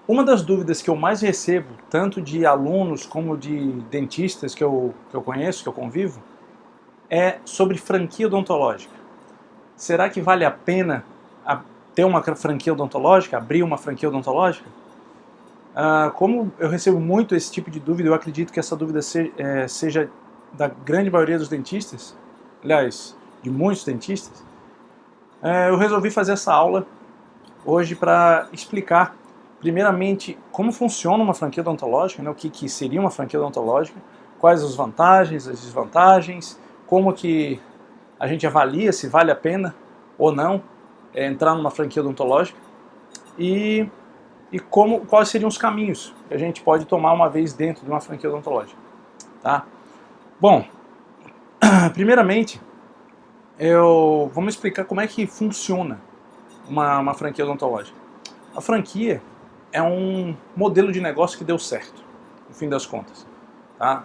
Uma das dúvidas que eu mais recebo, tanto de alunos como de dentistas que eu conheço, que eu convivo, é sobre franquia odontológica. Será que vale a pena ter uma franquia odontológica, abrir uma franquia odontológica? Como eu recebo muito esse tipo de dúvida, eu acredito que essa dúvida seja da grande maioria dos dentistas, aliás, de muitos dentistas. Eu resolvi fazer essa aula hoje para explicar, primeiramente, como funciona uma franquia odontológica, né, o que seria uma franquia odontológica, quais as vantagens, as desvantagens, como que a gente avalia se vale a pena ou não entrar numa franquia odontológica e, quais seriam os caminhos que a gente pode tomar uma vez dentro de uma franquia odontológica. Tá? Bom, primeiramente, vamos explicar como é que funciona uma franquia odontológica. A franquia é um modelo de negócio que deu certo, no fim das contas. Tá?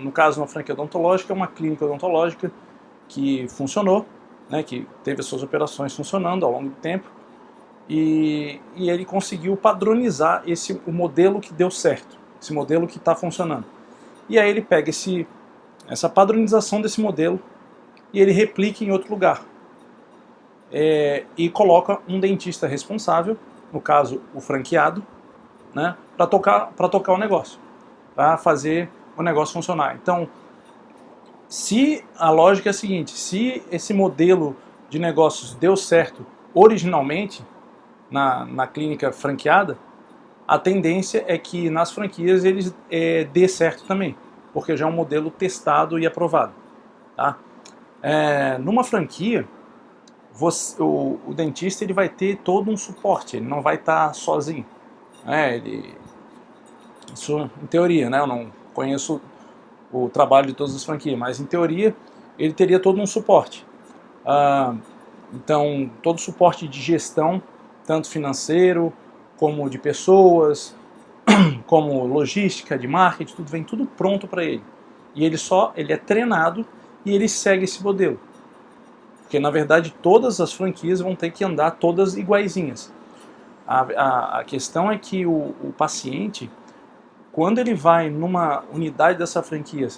No caso, uma franquia odontológica é uma clínica odontológica que funcionou, né, que teve as suas operações funcionando ao longo do tempo, e ele conseguiu padronizar o modelo que deu certo, esse modelo que está funcionando. E aí ele pega essa padronização desse modelo e ele replica em outro lugar. E coloca um dentista responsável, no caso o franqueado, né, para tocar o negócio, para fazer o negócio funcionar. Então, se a lógica é a seguinte, se esse modelo de negócios deu certo originalmente na clínica franqueada, a tendência é que nas franquias eles dê certo também, porque já é um modelo testado e aprovado. Tá? Numa franquia, o dentista ele vai ter todo um suporte, ele não vai estar sozinho. Isso em teoria, né? Eu não conheço o trabalho de todas as franquias, mas em teoria ele teria todo um suporte. Então, todo o suporte de gestão, tanto financeiro, como de pessoas, como logística, de marketing, tudo vem tudo pronto para ele. E ele é treinado e ele segue esse modelo. Porque, na verdade, todas as franquias vão ter que andar todas iguaizinhas. A questão é que o paciente, quando ele vai numa unidade dessa franquia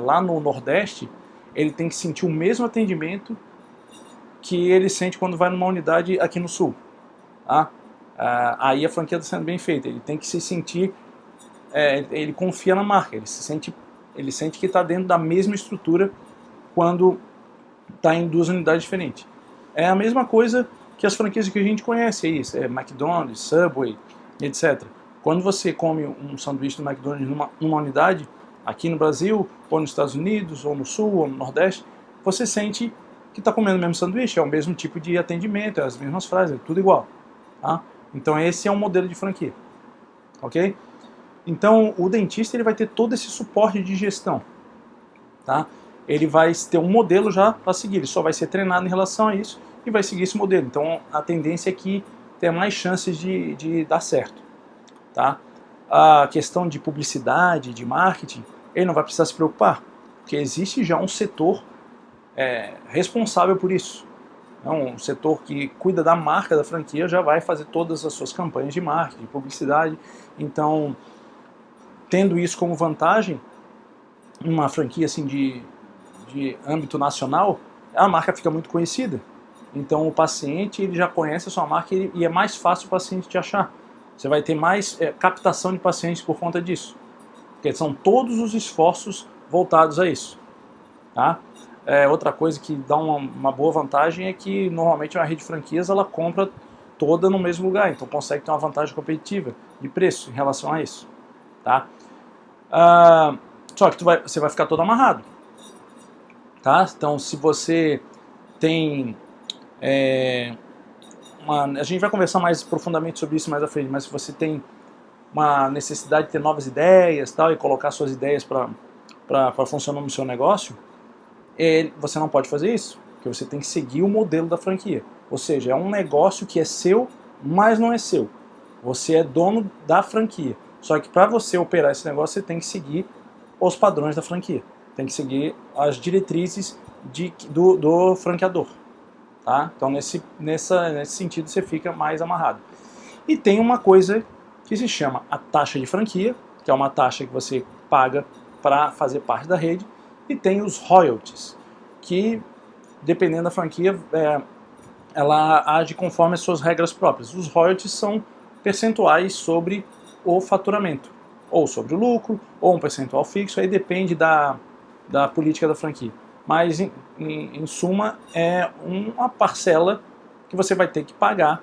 lá no Nordeste, ele tem que sentir o mesmo atendimento que ele sente quando vai numa unidade aqui no Sul. Tá? Aí a franquia está sendo bem feita. Ele tem que se sentir, ele confia na marca, ele sente que está dentro da mesma estrutura quando está em duas unidades diferentes. É a mesma coisa que as franquias que a gente conhece aí, McDonald's, Subway, etc. Quando você come um sanduíche do McDonald's numa unidade, aqui no Brasil, ou nos Estados Unidos, ou no Sul, ou no Nordeste, você sente que está comendo o mesmo sanduíche, é o mesmo tipo de atendimento, é as mesmas frases, é tudo igual. Tá? Então esse é um modelo de franquia. Ok? Então o dentista ele vai ter todo esse suporte de gestão. Tá? Ele vai ter um modelo já para seguir, ele só vai ser treinado em relação a isso e vai seguir esse modelo. Então a tendência é que tenha mais chances de dar certo. Tá? A questão de publicidade, de marketing, ele não vai precisar se preocupar, porque existe já um setor responsável por isso. Um setor que cuida da marca da franquia já vai fazer todas as suas campanhas de marketing, de publicidade. Então, tendo isso como vantagem, uma franquia assim de âmbito nacional, a marca fica muito conhecida. Então o paciente ele já conhece a sua marca e é mais fácil o paciente te achar. Você vai ter mais captação de pacientes por conta disso. Porque são todos os esforços voltados a isso. Tá? Outra coisa que dá uma boa vantagem é que normalmente uma rede de franquias ela compra toda no mesmo lugar, então consegue ter uma vantagem competitiva de preço em relação a isso. Tá? Só que você vai ficar todo amarrado. Tá? Então se você tem a gente vai conversar mais profundamente sobre isso mais à frente, mas se você tem uma necessidade de ter novas ideias tal, e colocar suas ideias para funcionar no seu negócio, você não pode fazer isso, porque você tem que seguir o modelo da franquia. Ou seja, é um negócio que é seu, mas não é seu. Você é dono da franquia. Só que para você operar esse negócio, você tem que seguir os padrões da franquia. Tem que seguir as diretrizes do franqueador. Tá? Então, nesse sentido, você fica mais amarrado. E tem uma coisa que se chama a taxa de franquia, que é uma taxa que você paga para fazer parte da rede, e tem os royalties, que dependendo da franquia, ela age conforme as suas regras próprias. Os royalties são percentuais sobre o faturamento, ou sobre o lucro, ou um percentual fixo, aí depende da política da franquia. Mas, em suma, é uma parcela que você vai ter que pagar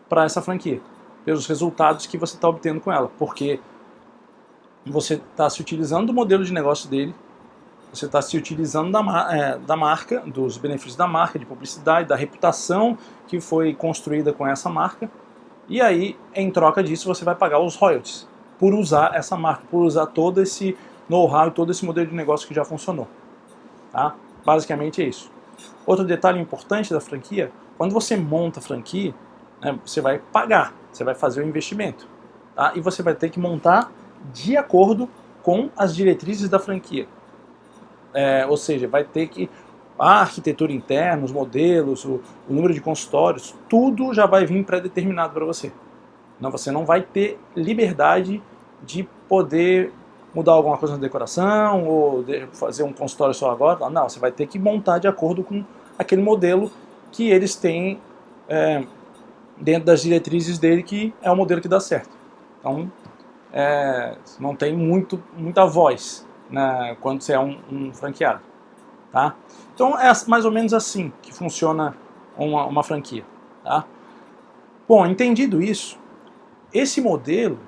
para essa franquia, pelos resultados que você está obtendo com ela, porque você está se utilizando do modelo de negócio dele, você está se utilizando da marca, dos benefícios da marca, de publicidade, da reputação que foi construída com essa marca, e aí, em troca disso, você vai pagar os royalties por usar essa marca, por usar todo esse know-how e todo esse modelo de negócio que já funcionou. Tá? Basicamente é isso. Outro detalhe importante da franquia, quando você monta a franquia, né, você vai pagar, você vai fazer o investimento, tá? E você vai ter que montar de acordo com as diretrizes da franquia. Ou seja, vai ter que a arquitetura interna, os modelos, o número de consultórios, tudo já vai vir pré-determinado para você. Não, você não vai ter liberdade de poder mudar alguma coisa na decoração ou fazer um consultório só agora. Não, você vai ter que montar de acordo com aquele modelo que eles têm dentro das diretrizes dele, que é o modelo que dá certo. Então, não tem muita voz, né, quando você é um franqueado. Tá? Então, é mais ou menos assim que funciona uma franquia. Tá? Bom, entendido isso, esse modelo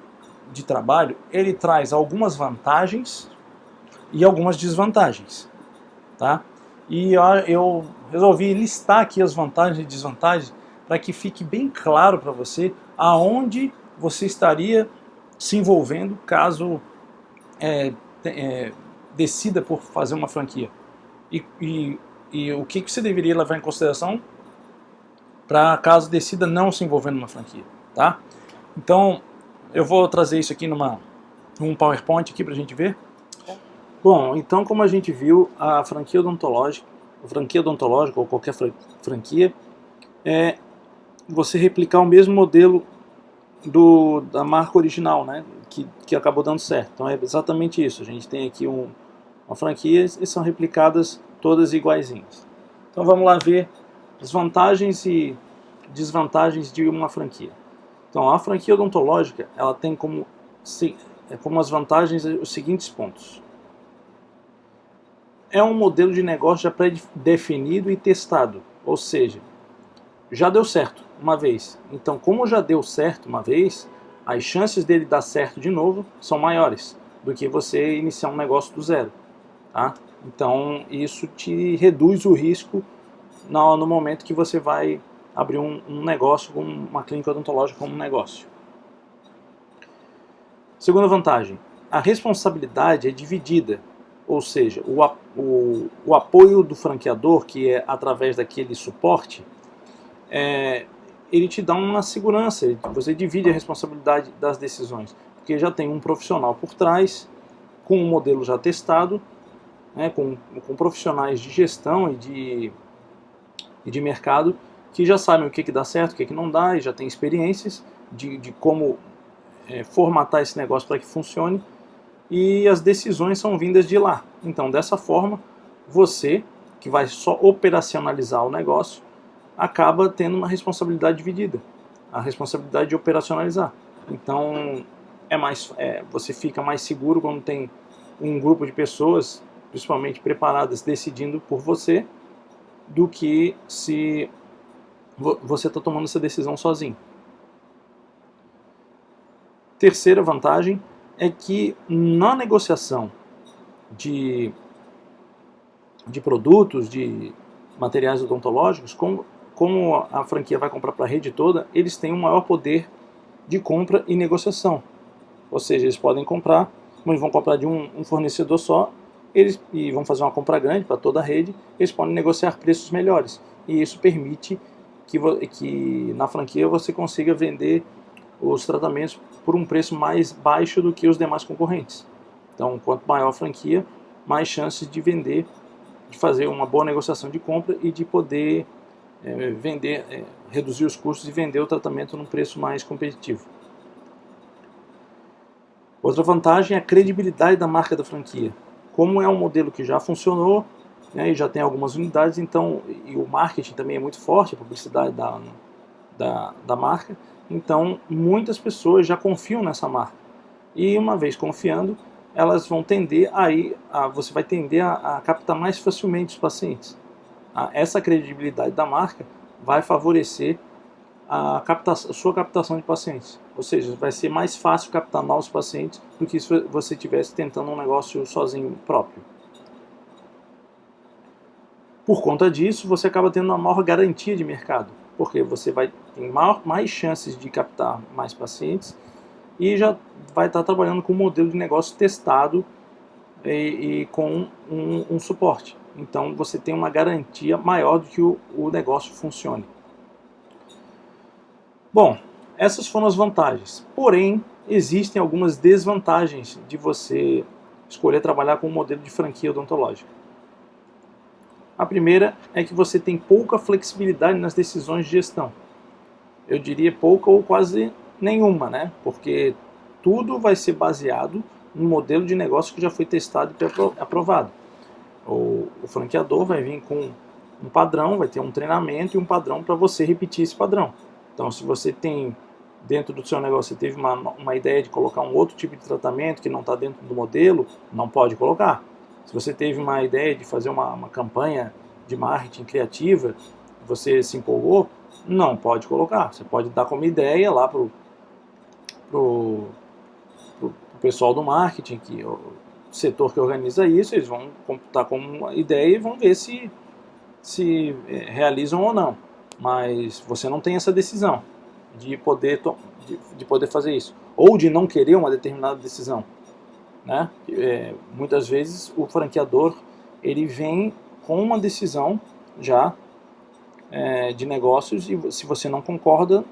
de trabalho, ele traz algumas vantagens e algumas desvantagens, tá? E eu resolvi listar aqui as vantagens e desvantagens para que fique bem claro para você aonde você estaria se envolvendo caso decida por fazer uma franquia. E o que você deveria levar em consideração para caso decida não se envolver numa franquia, tá? Então, eu vou trazer isso aqui num PowerPoint aqui para a gente ver. Bom, então como a gente viu, a franquia odontológica ou qualquer franquia é você replicar o mesmo modelo da marca original, né, que acabou dando certo. Então é exatamente isso. A gente tem aqui uma franquia e são replicadas todas iguaizinhas. Então vamos lá ver as vantagens e desvantagens de uma franquia. Então, a franquia odontológica, ela tem como as vantagens os seguintes pontos. É um modelo de negócio já pré-definido e testado, ou seja, já deu certo uma vez. Então, como já deu certo uma vez, as chances dele dar certo de novo são maiores do que você iniciar um negócio do zero. Tá? Então, isso te reduz o risco no momento que você vai abrir um negócio, uma clínica odontológica como um negócio. Segunda vantagem, a responsabilidade é dividida, ou seja, o apoio do franqueador, que é através daquele suporte, ele te dá uma segurança, você divide a responsabilidade das decisões, porque já tem um profissional por trás, com um modelo já testado, né, com profissionais de gestão e de mercado, que já sabem o que dá certo, o que não dá, e já tem experiências de como formatar esse negócio para que funcione, e as decisões são vindas de lá. Então, dessa forma, você, que vai só operacionalizar o negócio, acaba tendo uma responsabilidade dividida, a responsabilidade de operacionalizar. Então, você fica mais seguro quando tem um grupo de pessoas, principalmente preparadas, decidindo por você, do que se você está tomando essa decisão sozinho. Terceira vantagem é que na negociação de produtos, de materiais odontológicos, como a franquia vai comprar para a rede toda, eles têm um maior poder de compra e negociação. Ou seja, eles podem comprar, como eles vão comprar de um fornecedor só, e vão fazer uma compra grande para toda a rede, eles podem negociar preços melhores. E isso permite que na franquia você consiga vender os tratamentos por um preço mais baixo do que os demais concorrentes. Então, quanto maior a franquia, mais chances de vender, de fazer uma boa negociação de compra e de poder reduzir os custos e vender o tratamento num preço mais competitivo. Outra vantagem é a credibilidade da marca da franquia. Como é um modelo que já funcionou, né, e já tem algumas unidades, então, e o marketing também é muito forte, a publicidade da marca, então muitas pessoas já confiam nessa marca. E uma vez confiando, elas vão tender você vai tender a captar mais facilmente os pacientes. Essa credibilidade da marca vai favorecer a sua captação de pacientes. Ou seja, vai ser mais fácil captar novos pacientes do que se você estivesse tentando um negócio sozinho próprio. Por conta disso, você acaba tendo uma maior garantia de mercado, porque você vai ter mais chances de captar mais pacientes e já vai estar trabalhando com um modelo de negócio testado e com um suporte. Então você tem uma garantia maior de que o negócio funcione. Bom, essas foram as vantagens. Porém, existem algumas desvantagens de você escolher trabalhar com um modelo de franquia odontológica. A primeira é que você tem pouca flexibilidade nas decisões de gestão. Eu diria pouca ou quase nenhuma, né? Porque tudo vai ser baseado num modelo de negócio que já foi testado e aprovado. O franqueador vai vir com um padrão, vai ter um treinamento e um padrão para você repetir esse padrão. Então, se você tem, dentro do seu negócio, você teve uma ideia de colocar um outro tipo de tratamento que não está dentro do modelo, não pode colocar. Se você teve uma ideia de fazer uma campanha de marketing criativa, você se empolgou, não pode colocar. Você pode dar como ideia lá para o pessoal do marketing, o setor que organiza isso, eles vão computar como uma ideia e vão ver se realizam ou não. Mas você não tem essa decisão de poder fazer isso, ou de não querer uma determinada decisão, né? Muitas vezes o franqueador ele vem com uma decisão já de negócios e se você não concorda,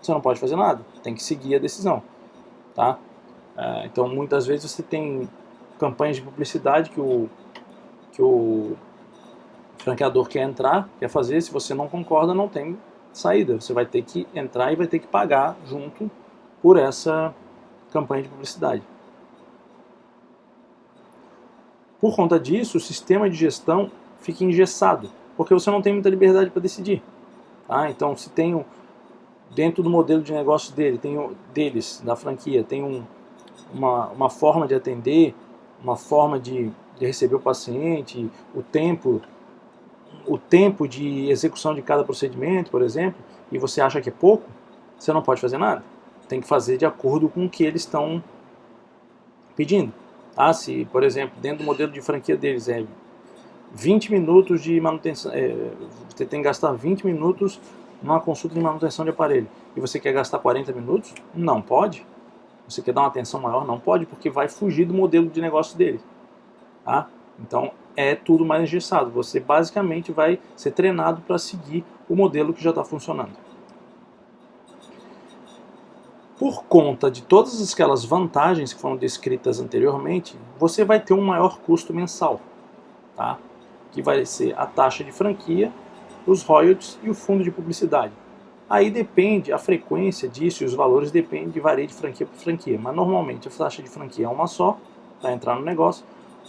você não pode fazer nada, tem que seguir a decisão, tá? Então muitas vezes você tem campanhas de publicidade que o franqueador quer fazer, se você não concorda, não tem saída. Você vai ter que entrar e vai ter que pagar junto por essa campanha de publicidade. Por conta disso, o sistema de gestão fica engessado, porque você não tem muita liberdade para decidir. Tá? Então, se tem dentro do modelo de negócio deles, da franquia, tem uma forma de atender, uma forma de receber o paciente, o tempo de execução de cada procedimento, por exemplo, e você acha que é pouco, você não pode fazer nada. Tem que fazer de acordo com o que eles estão pedindo. Se, por exemplo, dentro do modelo de franquia deles 20 minutos de manutenção, você tem que gastar 20 minutos numa consulta de manutenção de aparelho, e você quer gastar 40 minutos? Não pode. Você quer dar uma atenção maior? Não pode, porque vai fugir do modelo de negócio deles. Tá? Então, é tudo mais engessado. Você basicamente vai ser treinado para seguir o modelo que já está funcionando. Por conta de todas aquelas vantagens que foram descritas anteriormente, você vai ter um maior custo mensal, tá? Que vai ser a taxa de franquia, os royalties e o fundo de publicidade. Aí depende, a frequência disso e os valores varia de franquia para franquia, mas normalmente a taxa de franquia é uma só, para entrar no negócio,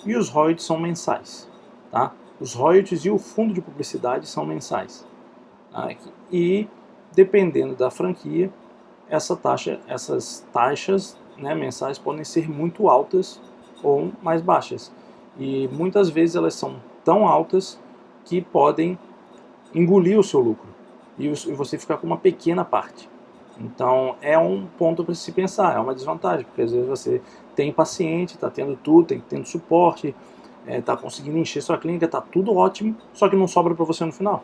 e os royalties são mensais. Tá? Os royalties e o fundo de publicidade são mensais. Tá? E dependendo da franquia, essas taxas, né, mensais podem ser muito altas ou mais baixas. E muitas vezes elas são tão altas que podem engolir o seu lucro e você ficar com uma pequena parte. Então é um ponto para se pensar, é uma desvantagem, porque às vezes você tem paciente, está tendo tudo, tendo suporte, está conseguindo encher sua clínica, está tudo ótimo, só que não sobra para você no final.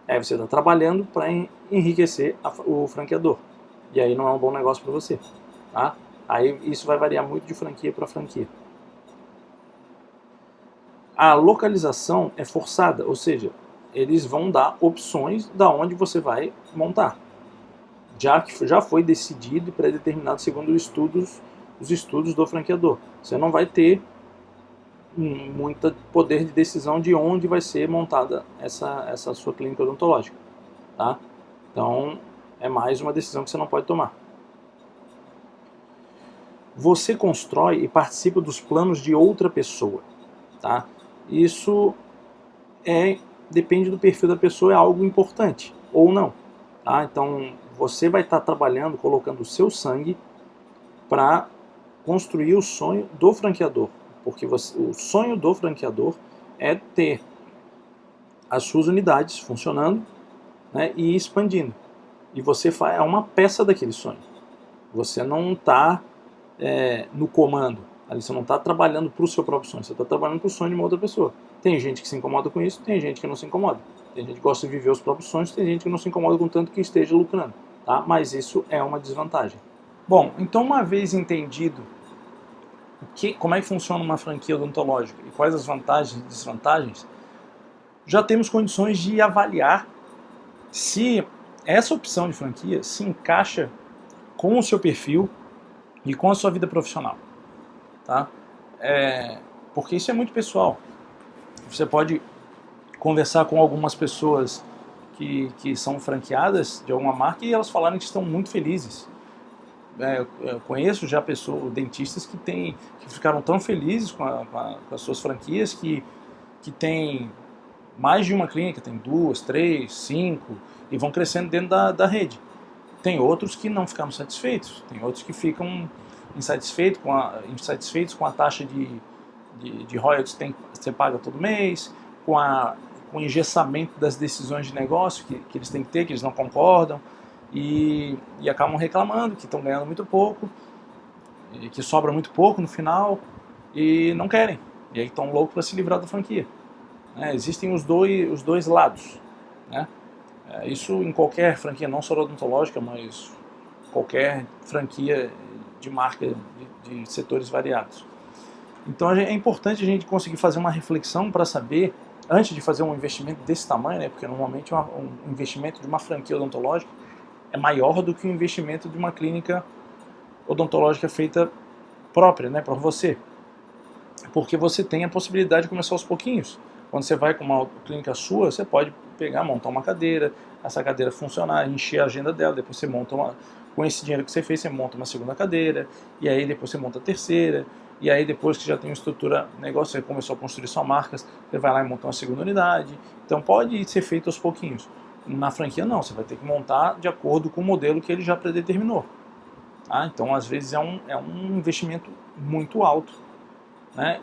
Aí você está trabalhando para enriquecer o franqueador. E aí não é um bom negócio para você. Tá? Aí isso vai variar muito de franquia para franquia. A localização é forçada, ou seja, eles vão dar opções da onde você vai montar. Já foi decidido e pré-determinado segundo os estudos do franqueador. Você não vai ter muito poder de decisão de onde vai ser montada essa sua clínica odontológica. Tá? Então, é mais uma decisão que você não pode tomar. você constrói e participa dos planos de outra pessoa, tá? Isso depende do perfil da pessoa, é algo importante ou não, tá? Então você vai estar trabalhando, colocando o seu sangue para construir o sonho do franqueador, porque o sonho do franqueador é ter as suas unidades funcionando, né, e expandindo. E você é uma peça daquele sonho. Você não está no comando. Ali você não está trabalhando para o seu próprio sonho, você está trabalhando para o sonho de uma outra pessoa. Tem gente que se incomoda com isso, tem gente que não se incomoda. Tem gente que gosta de viver os próprios sonhos, tem gente que não se incomoda com tanto que esteja lucrando. Tá? Mas isso é uma desvantagem. Bom, então uma vez entendido como é que funciona uma franquia odontológica e quais as vantagens e desvantagens, já temos condições de avaliar se essa opção de franquia se encaixa com o seu perfil e com a sua vida profissional. Tá? Porque isso é muito pessoal. Você pode conversar com algumas pessoas que são franqueadas de alguma marca e elas falarem que estão muito felizes. Eu conheço já dentistas que ficaram tão felizes com as suas franquias que têm mais de uma clínica, tem 2, 3, 5 e vão crescendo dentro da rede. Tem outros que não ficaram satisfeitos, tem outros que ficam insatisfeitos com a taxa de royalties que você paga todo mês, com o engessamento das decisões de negócio que eles têm que ter, que eles não concordam, e acabam reclamando que estão ganhando muito pouco, e que sobra muito pouco no final, e não querem, e aí estão loucos para se livrar da franquia. Existem os dois lados, né? Isso em qualquer franquia, não só odontológica, mas qualquer franquia de marca de setores variados. Então é importante a gente conseguir fazer uma reflexão para saber, antes de fazer um investimento desse tamanho, né, porque normalmente um investimento de uma franquia odontológica é maior do que o investimento de uma clínica odontológica feita própria, né, para você. Porque você tem a possibilidade de começar aos pouquinhos. Quando você vai com uma clínica sua, você pode pegar, montar uma cadeira, essa cadeira funcionar, encher a agenda dela, depois você monta com esse dinheiro que você fez, você monta uma segunda cadeira, e aí depois você monta a terceira, e aí depois que já tem uma estrutura, negócio, você começou a construir sua marca, você vai lá e monta uma segunda unidade. Então pode ser feito aos pouquinhos. Na franquia não, você vai ter que montar de acordo com o modelo que ele já predeterminou. Tá? Então às vezes é um investimento muito alto, né?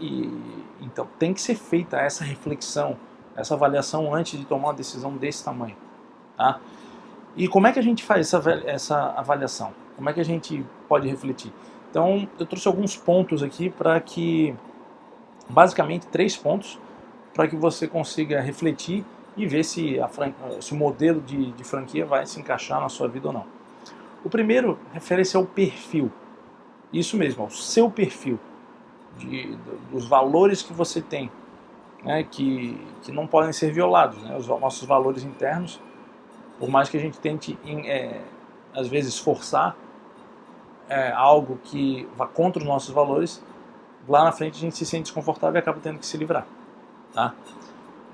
Então tem que ser feita essa reflexão, essa avaliação antes de tomar uma decisão desse tamanho. Tá? E como é que a gente faz essa avaliação? Como é que a gente pode refletir? Então eu trouxe alguns pontos aqui basicamente 3 pontos, para que você consiga refletir e ver se o modelo de franquia vai se encaixar na sua vida ou não. O primeiro refere-se ao perfil, isso mesmo, ao seu perfil, dos valores que você tem, né, que não podem ser violados, né, os nossos valores internos, por mais que a gente tente, às vezes, forçar algo que vá contra os nossos valores, lá na frente a gente se sente desconfortável e acaba tendo que se livrar. Tá?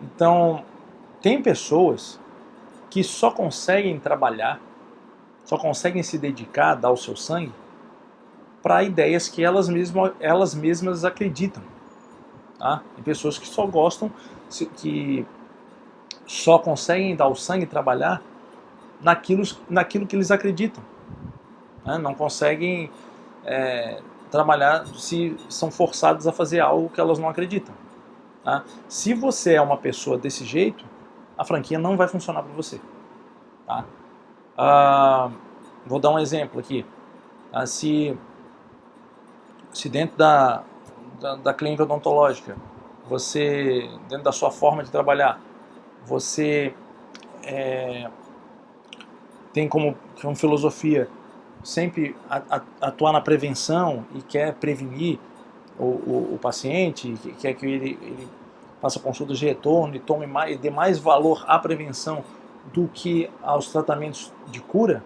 Então, tem pessoas que só conseguem trabalhar, só conseguem se dedicar, dar o seu sangue, para ideias que elas mesmas acreditam. Tá? Tem pessoas que só gostam, que só conseguem dar o sangue e trabalhar naquilo que eles acreditam. Né? Não conseguem trabalhar se são forçados a fazer algo que elas não acreditam. Tá? Se você é uma pessoa desse jeito, a franquia não vai funcionar para você. Tá? Vou dar um exemplo aqui. Tá? Se dentro da clínica odontológica, você, dentro da sua forma de trabalhar, você tem como filosofia sempre atuar na prevenção e quer prevenir o paciente, quer que ele faça consultas de retorno e dê mais valor à prevenção do que aos tratamentos de cura,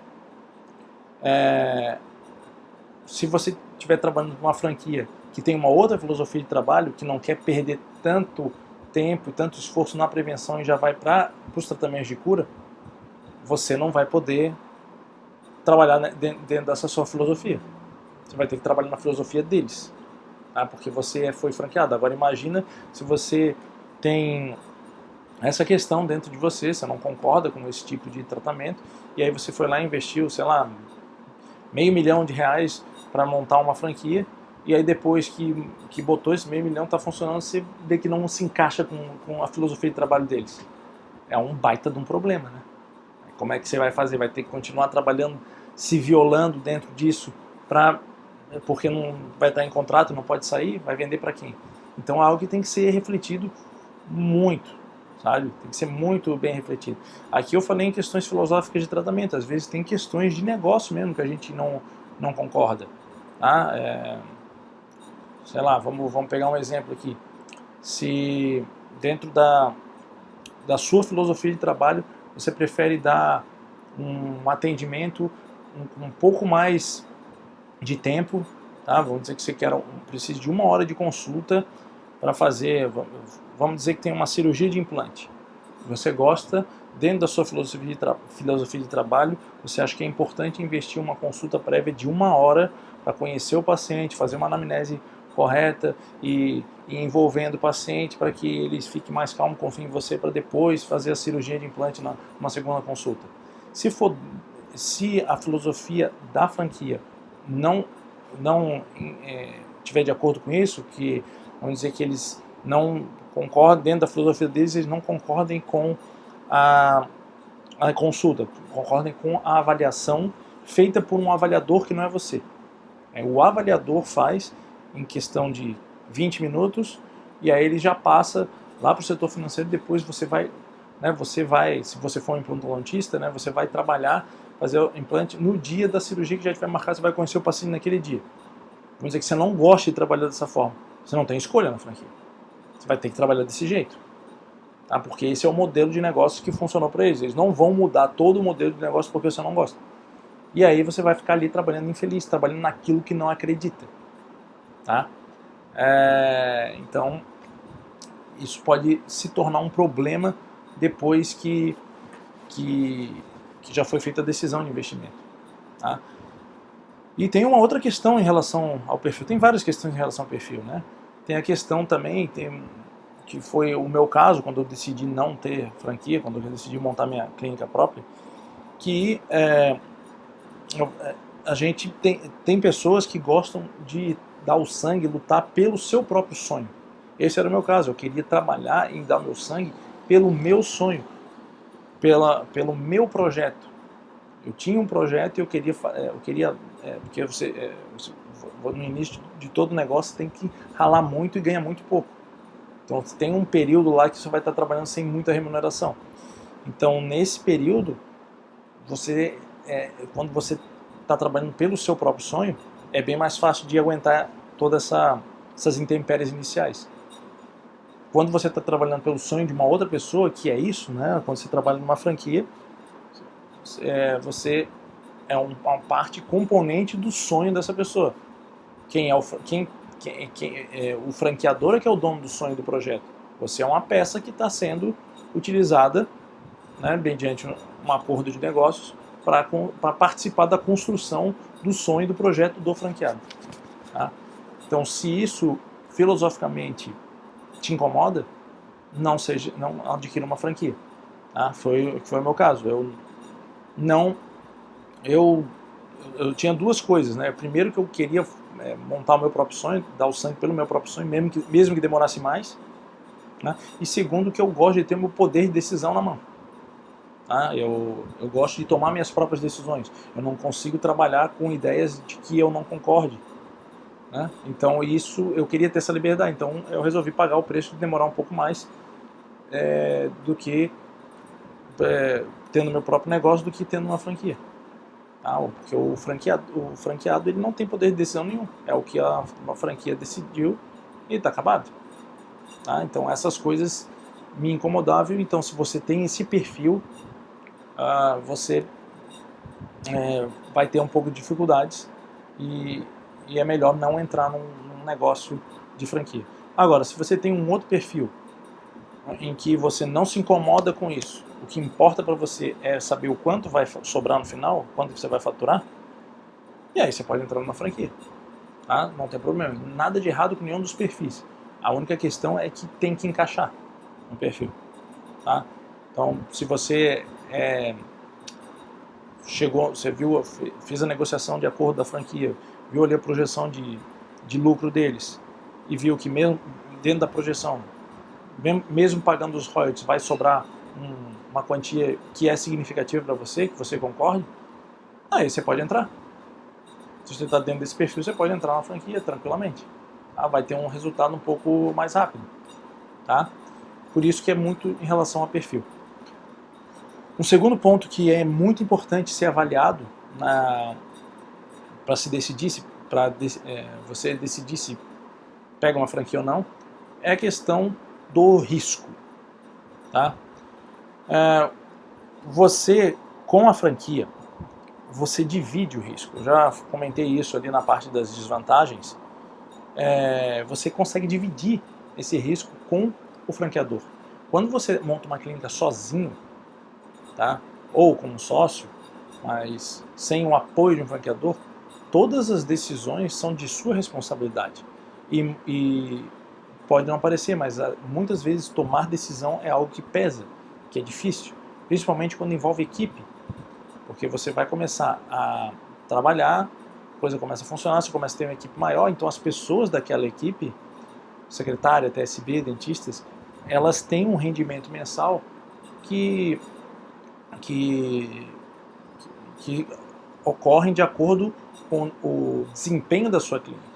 se você estiver trabalhando com uma franquia que tem uma outra filosofia de trabalho, que não quer perder tanto tempo e tanto esforço na prevenção e já vai para os tratamentos de cura, você não vai poder trabalhar dentro dessa sua filosofia. Você vai ter que trabalhar na filosofia deles, tá? Porque você foi franqueado. Agora imagina se você tem essa questão dentro de você, você não concorda com esse tipo de tratamento, e aí você foi lá e investiu, sei lá, R$500 mil para montar uma franquia, e aí depois que botou esse R$500 mil, está funcionando, você vê que não se encaixa com a filosofia de trabalho deles. É um baita de um problema, né? Como é que você vai fazer? Vai ter que continuar trabalhando, se violando dentro disso, porque não vai estar em contrato, não pode sair, vai vender para quem? Então é algo que tem que ser refletido muito, sabe? Tem que ser muito bem refletido. Aqui eu falei em questões filosóficas de tratamento, às vezes tem questões de negócio mesmo que a gente não concorda. Tá? Sei lá, vamos pegar um exemplo aqui. Se dentro da sua filosofia de trabalho você prefere dar um atendimento um pouco mais de tempo, tá? Vamos dizer que você precisa de 1 hora de consulta para fazer, vamos dizer que tem uma cirurgia de implante. Você gosta, dentro da sua filosofia de trabalho, você acha que é importante investir uma consulta prévia de 1 hora para conhecer o paciente, fazer uma anamnese correta e envolvendo o paciente para que ele fique mais calmo, confie em você, para depois fazer a cirurgia de implante numa segunda consulta. Se a filosofia da franquia não tiver de acordo com isso, que vamos dizer que eles não concordem, dentro da filosofia deles, eles não concordem com a consulta, concordem com a avaliação feita por um avaliador que não é você. O avaliador faz em questão de 20 minutos e aí ele já passa lá para o setor financeiro, depois você vai, se você for um implantologista, né, você vai trabalhar, fazer o implante no dia da cirurgia que já tiver marcado, você vai conhecer o paciente naquele dia. Vamos dizer que você não gosta de trabalhar dessa forma, você não tem escolha na franquia. Você vai ter que trabalhar desse jeito, tá? Porque esse é o modelo de negócio que funcionou para eles. Eles não vão mudar todo o modelo de negócio porque você não gosta. E aí você vai ficar ali trabalhando infeliz, trabalhando naquilo que não acredita, tá? Então, isso pode se tornar um problema depois que já foi feita a decisão de investimento, tá? E tem uma outra questão em relação ao perfil. Tem várias questões em relação ao perfil, né? Tem a questão também, que foi o meu caso, quando eu decidi não ter franquia, quando eu decidi montar minha clínica própria, que a gente tem pessoas que gostam de dar o sangue, lutar pelo seu próprio sonho. Esse era o meu caso, eu queria trabalhar em dar o meu sangue pelo meu sonho, pelo meu projeto. Eu tinha um projeto e eu queria porque no início de todo negócio você tem que ralar muito e ganhar muito pouco. Então tem um período lá que você vai estar trabalhando sem muita remuneração. Então nesse período, quando você está trabalhando pelo seu próprio sonho, é bem mais fácil de aguentar todas essas intempéries iniciais. Quando você está trabalhando pelo sonho de uma outra pessoa, que é isso, né? Quando você trabalha numa franquia, você é uma parte componente do sonho dessa pessoa. O franqueador é que é o dono do sonho do projeto. Você é uma peça que está sendo utilizada, né, mediante um acordo de negócios para participar da construção do sonho do projeto do franqueado. Tá? Então, se isso filosoficamente te incomoda, não adquira uma franquia. Tá? Foi o meu caso. Eu tinha duas coisas, né? Primeiro, que eu queria montar o meu próprio sonho, dar o sangue pelo meu próprio sonho, mesmo que demorasse mais, né? E segundo, que eu gosto de ter o meu poder de decisão na mão. Tá? Eu gosto de tomar minhas próprias decisões. Eu não consigo trabalhar com ideias de que eu não concorde, né? Então eu queria ter essa liberdade. Então eu resolvi pagar o preço de demorar um pouco mais do que tendo meu próprio negócio, do que tendo uma franquia. Porque o franqueado ele não tem poder de decisão nenhum. É o que uma franquia decidiu e está acabado. Tá? Então essas coisas me incomodavam. Então se você tem esse perfil, você vai ter um pouco de dificuldades e é melhor não entrar num negócio de franquia. Agora, se você tem um outro perfil em que você não se incomoda com isso, o que importa para você é saber o quanto vai sobrar no final, quanto você vai faturar, e aí você pode entrar numa franquia. tá? Não tem problema, nada de errado com nenhum dos perfis. A única questão é que tem que encaixar no perfil, tá? Então, se você você viu, fez a negociação de acordo da franquia, viu ali a projeção de lucro deles e viu que mesmo dentro da projeção, mesmo pagando os royalties, vai sobrar uma quantia que é significativa para você, que você concorde, aí você pode entrar. Se você está dentro desse perfil, você pode entrar na franquia tranquilamente. Tá? Vai ter um resultado um pouco mais rápido. Tá? Por isso que é muito em relação ao perfil. Um segundo ponto que é muito importante ser avaliado para se decidir, você decidir se pega uma franquia ou não, é a questão do risco. Tá? Você, com a franquia, você divide o risco. Eu já comentei isso ali na parte das desvantagens. Você consegue dividir esse risco com o franqueador. Quando você monta uma clínica sozinho, tá? Ou como sócio, mas sem o apoio de um franqueador, todas as decisões são de sua responsabilidade. E pode não parecer, mas muitas vezes tomar decisão é algo que pesa, que é difícil, principalmente quando envolve equipe, porque você vai começar a trabalhar, a coisa começa a funcionar, você começa a ter uma equipe maior, então as pessoas daquela equipe, secretária, TSB, dentistas, elas têm um rendimento mensal que ocorrem de acordo com o desempenho da sua clínica.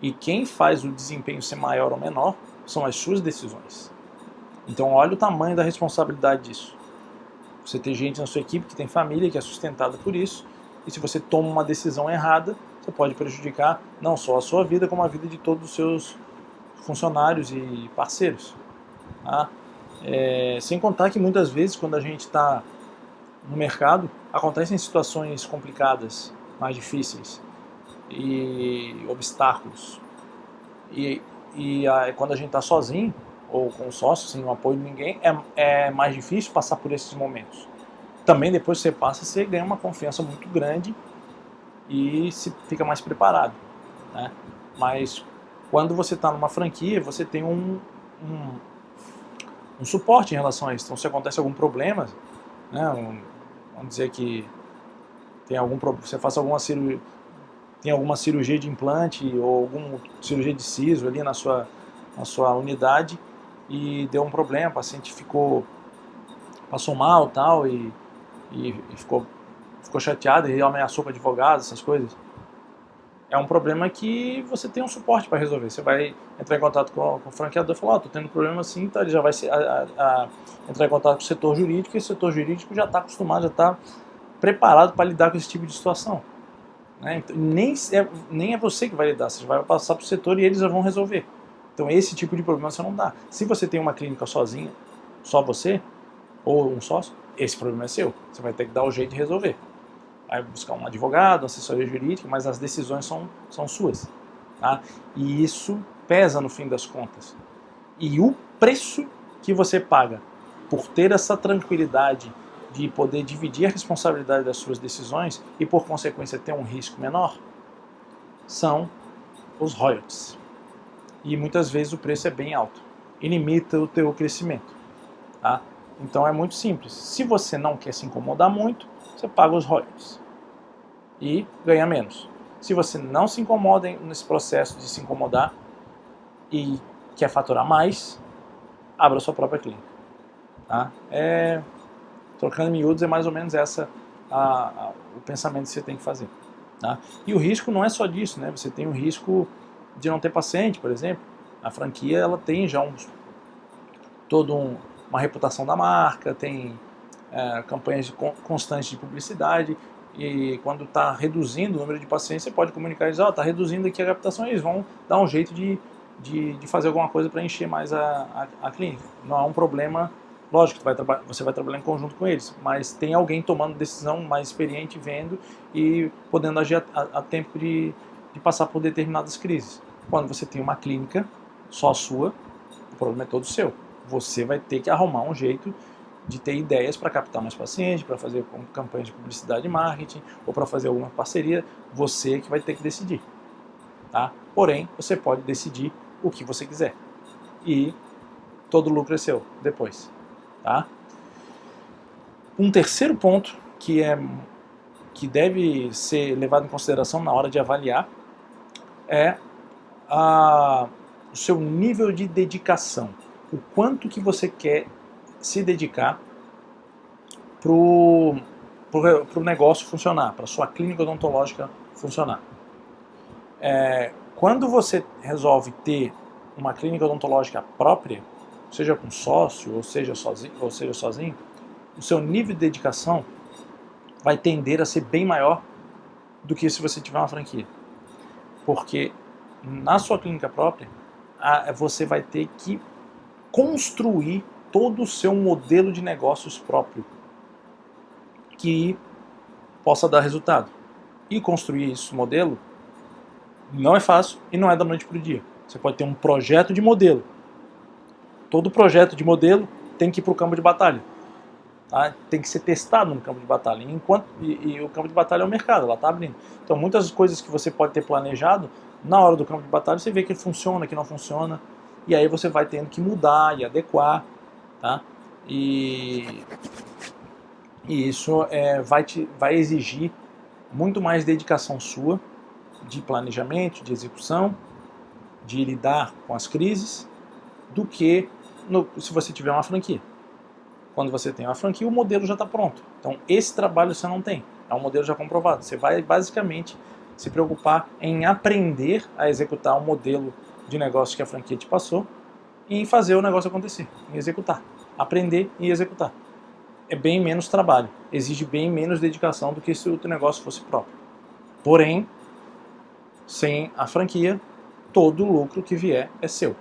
E quem faz o desempenho ser maior ou menor são as suas decisões. Então olha o tamanho da responsabilidade disso. Você tem gente na sua equipe que tem família, que é sustentada por isso, e se você toma uma decisão errada, você pode prejudicar não só a sua vida, como a vida de todos os seus funcionários e parceiros. Tá? Sem contar que muitas vezes, quando a gente está no mercado, acontecem situações complicadas, mais difíceis e obstáculos. E quando a gente está sozinho, ou com sócio, sem o apoio de ninguém, é mais difícil passar por esses momentos. Também depois que você passa, você ganha uma confiança muito grande e se fica mais preparado, né? Mas quando você está numa franquia, você tem um suporte em relação a isso. Então, se acontece algum problema, né, vamos dizer que você faça tem alguma cirurgia de implante ou alguma cirurgia de siso ali na sua unidade e deu um problema, o paciente passou mal tal, e ficou chateado e ameaçou com advogado, essas coisas. É um problema que você tem um suporte para resolver. Você vai entrar em contato com o franqueador e falar, tô tendo problema assim, tá? Ele já vai entrar em contato com o setor jurídico, e o setor jurídico já está acostumado, já está preparado para lidar com esse tipo de situação. Né? Então, nem é você que vai lidar, você vai passar para o setor e eles já vão resolver. Então esse tipo de problema você não dá. Se você tem uma clínica sozinha, só você, ou um sócio, esse problema é seu. Você vai ter que dar o jeito de resolver. Vai buscar um advogado, assessoria jurídica, mas as decisões são suas. Tá? E isso pesa no fim das contas. E o preço que você paga por ter essa tranquilidade de poder dividir a responsabilidade das suas decisões e, por consequência, ter um risco menor, são os royalties. E muitas vezes o preço é bem alto e limita o teu crescimento. Tá? Então é muito simples. Se você não quer se incomodar muito, você paga os royalties e ganha menos. Se você não se incomoda nesse processo de se incomodar e quer faturar mais, abra sua própria clínica. Tá? Trocando em miúdos, é mais ou menos o pensamento que você tem que fazer. Tá? E o risco não é só disso, né? Você tem o risco de não ter paciente, por exemplo. A franquia ela tem já uma reputação da marca, tem campanhas constantes de publicidade, e quando está reduzindo o número de pacientes, você pode comunicar e dizer, está reduzindo aqui a captação, e eles vão dar um jeito de fazer alguma coisa para encher mais a clínica. Não é um problema, lógico, você vai trabalhar em conjunto com eles, mas tem alguém tomando decisão mais experiente, vendo e podendo agir a tempo de passar por determinadas crises. Quando você tem uma clínica só sua, o problema é todo seu. Você vai ter que arrumar um jeito de ter ideias para captar mais pacientes, para fazer campanhas de publicidade e marketing, ou para fazer alguma parceria, você que vai ter que decidir. tá? Porém, você pode decidir o que você quiser e todo o lucro é seu depois, tá? Um terceiro ponto que deve ser levado em consideração na hora de avaliar é o seu nível de dedicação, o quanto que você quer se dedicar para o negócio funcionar, para a sua clínica odontológica funcionar. Quando você resolve ter uma clínica odontológica própria, seja com sócio ou seja sozinho, o seu nível de dedicação vai tender a ser bem maior do que se você tiver uma franquia. Porque na sua clínica própria, você vai ter que construir todo o seu modelo de negócios próprio que possa dar resultado. E construir esse modelo não é fácil e não é da noite para o dia. Você pode ter um projeto de modelo. Todo projeto de modelo tem que ir para o campo de batalha. Tá? Tem que ser testado no campo de batalha. E o campo de batalha é o mercado, ela está abrindo. Então muitas coisas que você pode ter planejado, na hora do campo de batalha você vê que funciona, que não funciona. E aí você vai tendo que mudar e adequar. Tá? E isso vai exigir muito mais dedicação sua, de planejamento, de execução, de lidar com as crises, do que se você tiver uma franquia. Quando você tem uma franquia, o modelo já está pronto. Então, esse trabalho você não tem. É um modelo já comprovado. Você vai, basicamente, se preocupar em aprender a executar o modelo de negócio que a franquia te passou e em fazer o negócio acontecer, em executar. Aprender e executar. É bem menos trabalho. Exige bem menos dedicação do que se o teu negócio fosse próprio. Porém, sem a franquia, todo o lucro que vier é seu.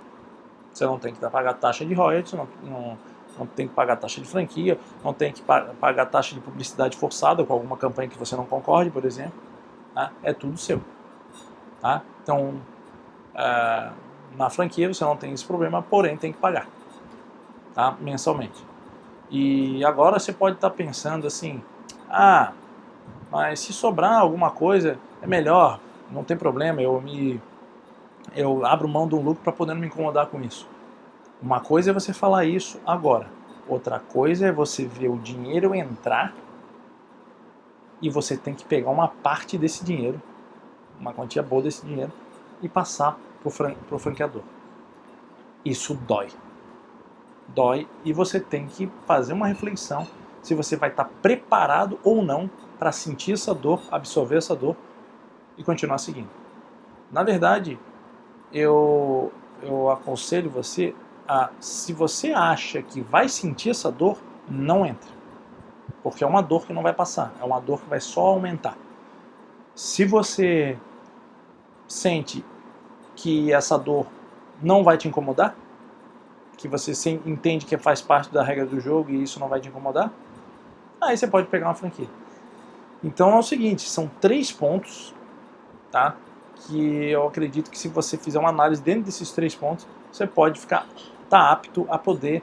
Você não tem que pagar taxa de royalties, não tem que pagar taxa de franquia, não tem que pagar taxa de publicidade forçada com alguma campanha que você não concorde, por exemplo. Tá? É tudo seu. Tá? Então, na franquia você não tem esse problema, porém tem que pagar, tá? Mensalmente. E agora você pode estar pensando assim, mas se sobrar alguma coisa é melhor, não tem problema, eu abro mão do lucro para poder não me incomodar com isso. Uma coisa é você falar isso agora, outra coisa é você ver o dinheiro entrar e você tem que pegar uma parte desse dinheiro, uma quantia boa desse dinheiro e passar para o franqueador. Isso dói. Dói e você tem que fazer uma reflexão se você vai estar preparado ou não para sentir essa dor, absorver essa dor e continuar seguindo. Na verdade, eu aconselho você se você acha que vai sentir essa dor, não entre. Porque é uma dor que não vai passar, é uma dor que vai só aumentar. Se você sente que essa dor não vai te incomodar, que você entende que faz parte da regra do jogo e isso não vai te incomodar, aí você pode pegar uma franquia. Então é o seguinte, são 3 pontos, tá? Que eu acredito que se você fizer uma análise dentro desses 3 pontos, você pode estar apto a poder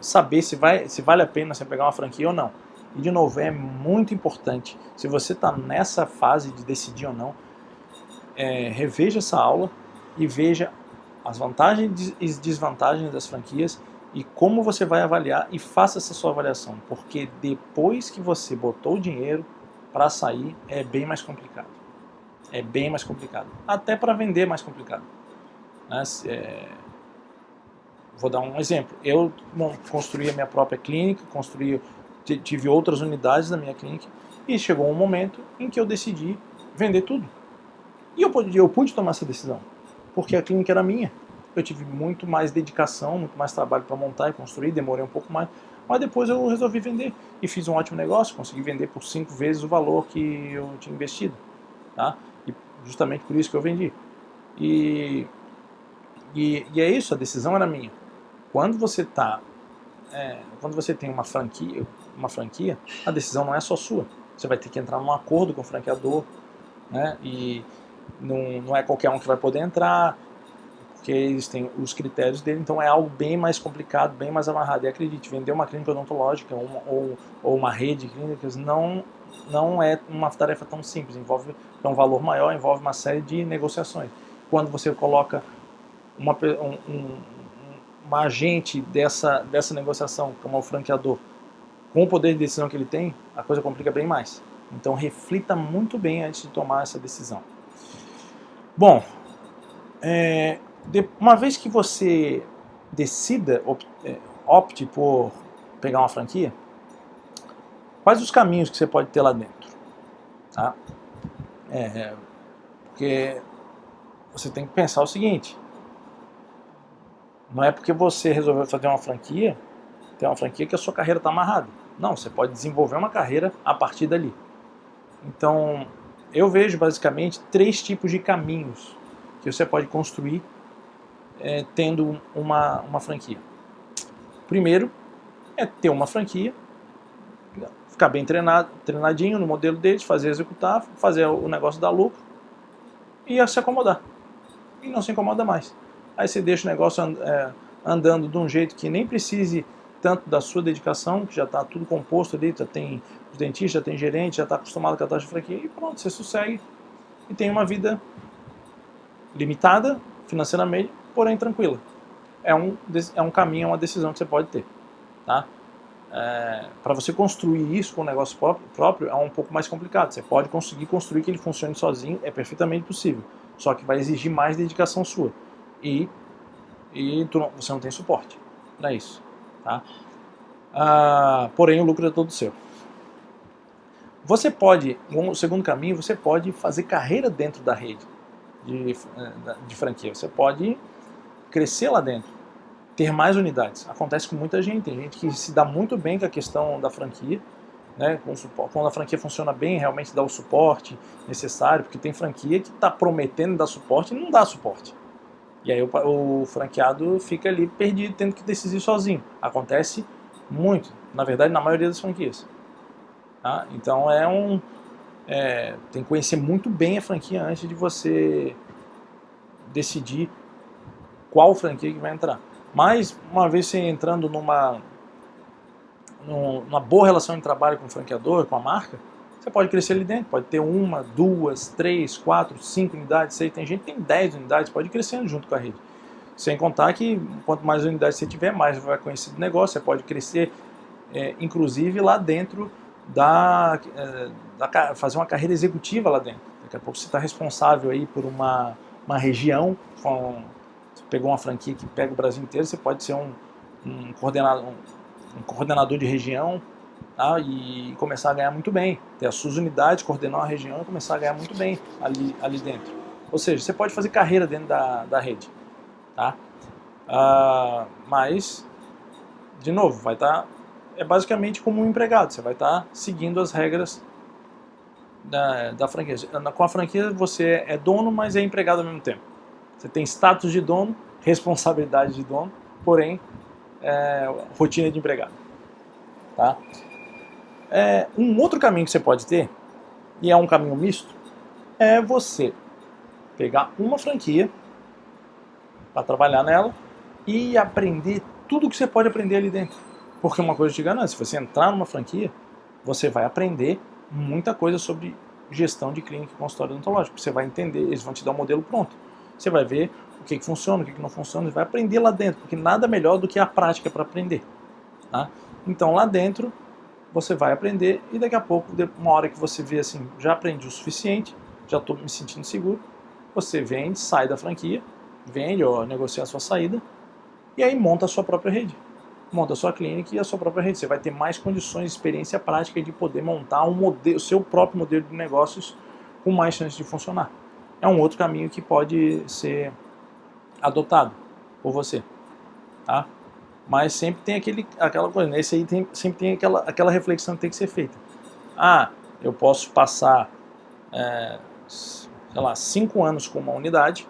saber se vale a pena você pegar uma franquia ou não. E de novo, é muito importante, se você está nessa fase de decidir ou não, reveja essa aula e veja as vantagens e desvantagens das franquias e como você vai avaliar e faça essa sua avaliação, porque depois que você botou o dinheiro para sair é bem mais complicado. É bem mais complicado. Até para vender é mais complicado. Né? Vou dar um exemplo. Eu construí a minha própria clínica, tive outras unidades da minha clínica e chegou um momento em que eu decidi vender tudo. E eu pude tomar essa decisão, porque a clínica era minha. Eu tive muito mais dedicação, muito mais trabalho para montar e construir, demorei um pouco mais, mas depois eu resolvi vender e fiz um ótimo negócio, consegui vender por 5 vezes o valor que eu tinha investido, tá? E justamente por isso que eu vendi. E é isso, a decisão era minha. Quando você tem uma franquia, a decisão não é só sua. Você vai ter que entrar num acordo com o franqueador, né? E não é qualquer um que vai poder entrar, porque eles têm os critérios dele, então é algo bem mais complicado, bem mais amarrado. E acredite, vender uma clínica odontológica ou uma rede de clínicas não não é uma tarefa tão simples, envolve um valor maior, envolve uma série de negociações. Quando você coloca uma agente dessa negociação, como é o franqueador, com o poder de decisão que ele tem, a coisa complica bem mais. Então reflita muito bem antes de tomar essa decisão. Bom, uma vez que você decida, opte por pegar uma franquia, quais os caminhos que você pode ter lá dentro? Tá? Porque você tem que pensar o seguinte, não é porque você resolveu fazer uma franquia, ter uma franquia que a sua carreira está amarrada. Não, você pode desenvolver uma carreira a partir dali. Então, eu vejo basicamente 3 tipos de caminhos que você pode construir tendo uma franquia. Primeiro, é ter uma franquia, ficar bem treinadinho no modelo deles, executar, fazer o negócio dar lucro e se acomodar. E não se incomoda mais. Aí você deixa o negócio andando de um jeito que nem precise tanto da sua dedicação, que já está tudo composto ali, já tem os dentistas, já tem gerente, já está acostumado com a taxa de franquia, e pronto, você sossegue e tem uma vida limitada financeiramente, porém tranquila. É um caminho, é uma decisão que você pode ter. Tá? Para você construir isso com o negócio próprio é um pouco mais complicado. Você pode conseguir construir que ele funcione sozinho, é perfeitamente possível. Só que vai exigir mais dedicação sua. E você não tem suporte para isso. Tá? Porém, o lucro é todo seu. Você pode, o segundo caminho, você pode fazer carreira dentro da rede de franquia. Você pode crescer lá dentro, ter mais unidades. Acontece com muita gente. Tem gente que se dá muito bem com a questão da franquia, né? Quando a franquia funciona bem, realmente dá o suporte necessário, porque tem franquia que está prometendo dar suporte e não dá suporte. E aí o franqueado fica ali perdido, tendo que decidir sozinho. Acontece muito, na verdade, na maioria das franquias. Tá? Então tem que conhecer muito bem a franquia antes de você decidir qual franquia que vai entrar. Mas, uma vez você entrando numa boa relação de trabalho com o franqueador, com a marca, você pode crescer ali dentro. Pode ter 1, 2, 3, 4, 5 unidades. Tem gente que tem 10 unidades, pode ir crescendo junto com a rede. Sem contar que, quanto mais unidades você tiver, mais você vai conhecer do negócio. Você pode crescer, inclusive, lá dentro fazer uma carreira executiva lá dentro. Daqui a pouco você está responsável aí por uma região. Você pegou uma franquia que pega o Brasil inteiro, você pode ser um coordenador de região, tá? E começar a ganhar muito bem. Ter as suas unidades, coordenar uma região e começar a ganhar muito bem ali dentro. Ou seja, você pode fazer carreira dentro da rede. Tá? Mas, de novo, vai estar... É basicamente como um empregado, você vai estar seguindo as regras da franquia. Com a franquia você é dono, mas é empregado ao mesmo tempo. Você tem status de dono, responsabilidade de dono, porém rotina de empregado. Tá? Um outro caminho que você pode ter, e é um caminho misto, é você pegar uma franquia para trabalhar nela e aprender tudo que você pode aprender ali dentro. Porque uma coisa eu te garanto, se você entrar numa franquia, você vai aprender muita coisa sobre gestão de clínica e consultório odontológico. Você vai entender, eles vão te dar um modelo pronto. Você vai ver o que funciona, o que não funciona, você vai aprender lá dentro, porque nada melhor do que a prática para aprender. Tá? Então lá dentro você vai aprender e daqui a pouco, uma hora que você vê assim, já aprendi o suficiente, já estou me sentindo seguro, você vende, sai da franquia, vende ou negocia a sua saída e aí monta a sua própria rede. Monta a sua clínica e a sua própria rede. Você vai ter mais condições, experiência prática de poder montar o seu próprio modelo de negócios com mais chance de funcionar. É um outro caminho que pode ser adotado por você. Tá? Mas sempre tem aquela coisa, nesse aí sempre tem aquela reflexão que tem que ser feita. Eu posso passar, 5 anos com uma unidade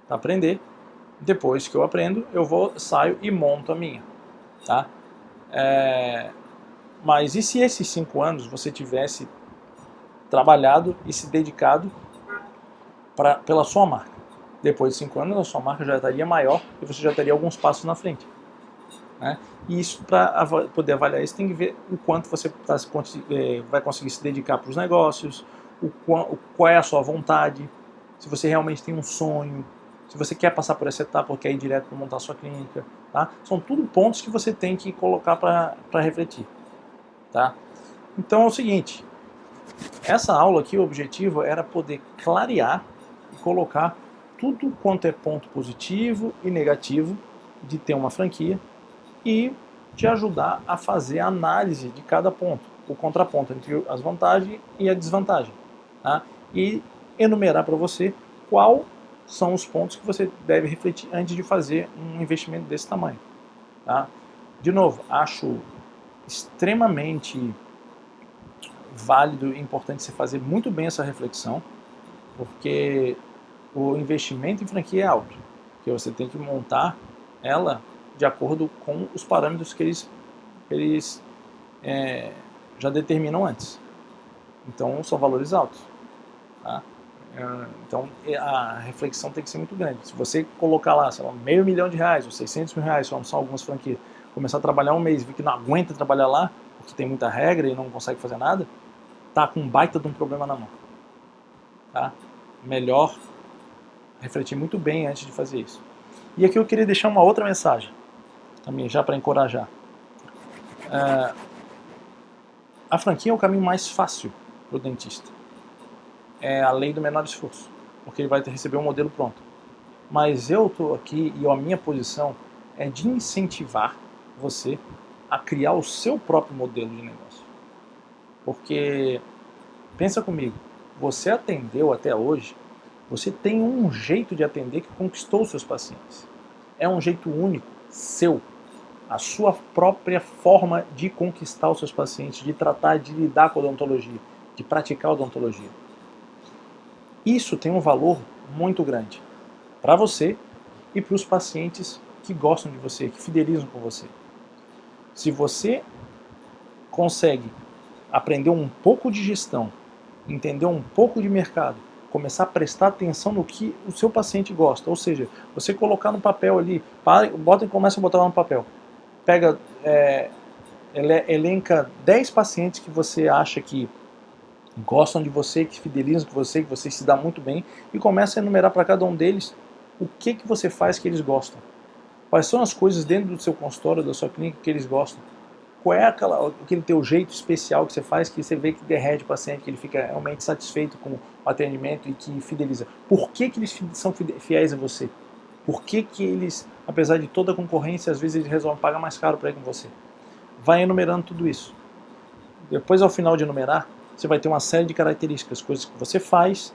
para aprender. Depois que eu aprendo, saio e monto a minha. Tá? Mas e se esses 5 anos você tivesse trabalhado e se dedicado pela sua marca? Depois de 5 anos, a sua marca já estaria maior e você já teria alguns passos na frente. né? E isso, para poder avaliar isso, tem que ver o quanto você vai conseguir se dedicar para os negócios, qual é a sua vontade, se você realmente tem um sonho, se você quer passar por essa etapa ou quer ir direto para montar a sua clínica. Tá? São tudo pontos que você tem que colocar para refletir. Tá? Então é o seguinte, essa aula aqui, o objetivo era poder clarear e colocar tudo quanto é ponto positivo e negativo de ter uma franquia e te ajudar a fazer a análise de cada ponto, o contraponto entre as vantagens e a desvantagem. Tá? E enumerar para você qual são os pontos que você deve refletir antes de fazer um investimento desse tamanho. Tá? De novo, acho extremamente válido e importante você fazer muito bem essa reflexão, porque o investimento em franquia é alto, porque você tem que montar ela de acordo com os parâmetros que eles já determinam antes. Então, são valores altos. Tá? Então, a reflexão tem que ser muito grande. Se você colocar lá, sei lá, R$500 mil ou R$600 mil, são algumas franquias, começar a trabalhar um mês e ver que não aguenta trabalhar lá, porque tem muita regra e não consegue fazer nada, tá com um baita de um problema na mão. Tá? Melhor refletir muito bem antes de fazer isso. E aqui eu queria deixar uma outra mensagem, também já para encorajar. A franquia é o caminho mais fácil para o dentista. É a lei do menor esforço, porque ele vai receber um modelo pronto. Mas eu estou aqui e a minha posição é de incentivar você a criar o seu próprio modelo de negócio. Porque, pensa comigo, você atendeu até hoje, você tem um jeito de atender que conquistou os seus pacientes. É um jeito único, seu. A sua própria forma de conquistar os seus pacientes, de tratar, de lidar com a odontologia, de praticar a odontologia. Isso tem um valor muito grande para você e para os pacientes que gostam de você, que fidelizam com você. Se você consegue aprender um pouco de gestão, entender um pouco de mercado, começar a prestar atenção no que o seu paciente gosta, ou seja, você colocar no papel ali, começa a botar no papel, pega, elenca 10 pacientes que você acha que gostam de você, que fidelizam com você, que você se dá muito bem, e começa a enumerar para cada um deles o que você faz que eles gostam. Quais são as coisas dentro do seu consultório, da sua clínica que eles gostam. Qual é aquele teu jeito especial que você faz, que você vê que derrete o paciente, que ele fica realmente satisfeito com o atendimento e que fideliza. Por que eles são fiéis a você? Por que eles, apesar de toda a concorrência, às vezes eles resolvem pagar mais caro para ir com você? Vai enumerando tudo isso. Depois, ao final de enumerar, você vai ter uma série de características, coisas que você faz,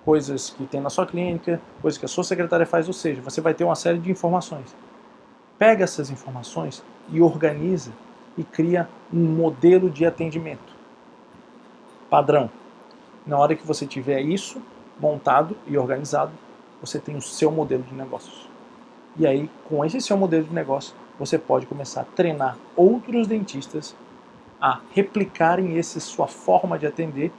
coisas que tem na sua clínica, coisas que a sua secretária faz, ou seja, você vai ter uma série de informações. Pega essas informações e organiza e cria um modelo de atendimento padrão. Na hora que você tiver isso montado e organizado, você tem o seu modelo de negócios. E aí, com esse seu modelo de negócio, você pode começar a treinar outros dentistas a replicarem essa sua forma de atender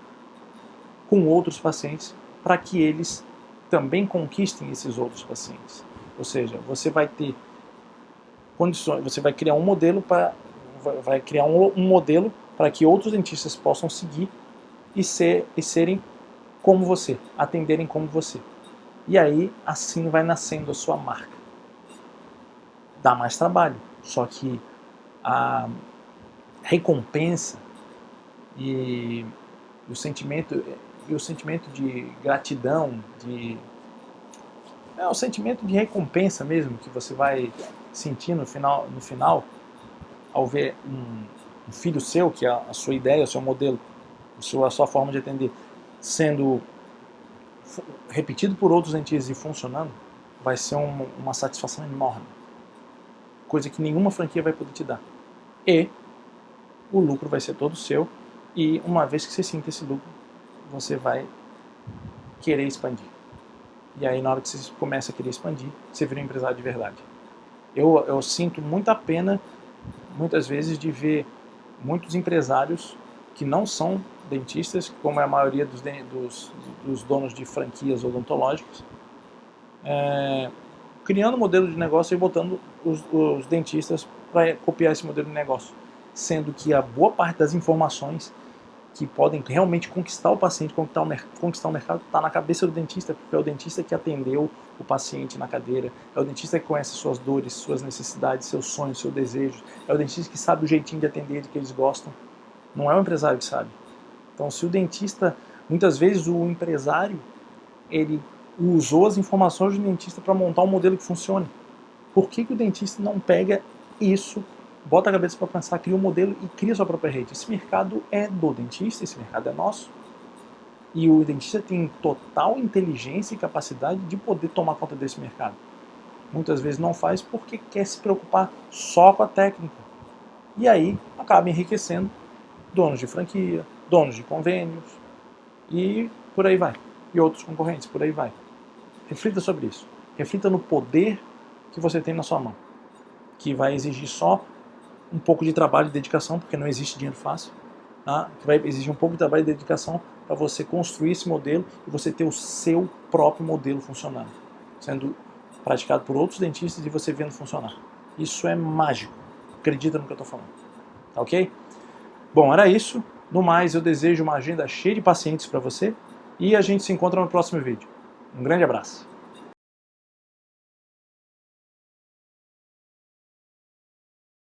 com outros pacientes, para que eles também conquistem esses outros pacientes. Ou seja, você vai ter condições, você vai criar um modelo para que outros dentistas possam seguir e serem como você, atenderem como você. E aí, assim vai nascendo a sua marca. Dá mais trabalho, só que a recompensa e o sentimento de gratidão, o sentimento de recompensa mesmo que você vai sentir no final ao ver um filho seu, que é a sua ideia, o seu modelo, a sua forma de atender, sendo repetido por outros dentistas e funcionando, vai ser uma satisfação enorme. Coisa que nenhuma franquia vai poder te dar. E o lucro vai ser todo seu, e uma vez que você sinta esse lucro, você vai querer expandir. E aí, na hora que você começa a querer expandir, você vira um empresário de verdade. Eu sinto muita pena, muitas vezes, de ver muitos empresários que não são dentistas, como é a maioria dos donos de franquias odontológicas, criando modelo de negócio e botando os dentistas para copiar esse modelo de negócio, sendo que a boa parte das informações que podem realmente conquistar o paciente, conquistar o mercado, está na cabeça do dentista, porque é o dentista que atendeu o paciente na cadeira, é o dentista que conhece suas dores, suas necessidades, seus sonhos, seus desejos, é o dentista que sabe o jeitinho de atender de que eles gostam, não é o empresário que sabe. Então, se o dentista, muitas vezes o empresário, ele usou as informações do dentista para montar um modelo que funcione. Por que o dentista não pega isso, bota a cabeça para pensar, cria um modelo e cria sua própria rede? Esse mercado é do dentista, esse mercado é nosso. E o dentista tem total inteligência e capacidade de poder tomar conta desse mercado. Muitas vezes não faz porque quer se preocupar só com a técnica. E aí acaba enriquecendo donos de franquia, donos de convênios e por aí vai. E outros concorrentes, por aí vai. Reflita sobre isso. Reflita no poder que você tem na sua mão, que vai exigir só um pouco de trabalho e dedicação, porque não existe dinheiro fácil, tá? Que vai exigir um pouco de trabalho e dedicação para você construir esse modelo e você ter o seu próprio modelo funcionando, sendo praticado por outros dentistas e você vendo funcionar. Isso é mágico. Acredita no que eu estou falando. Tá ok? Bom, era isso. No mais, eu desejo uma agenda cheia de pacientes para você e a gente se encontra no próximo vídeo. Um grande abraço.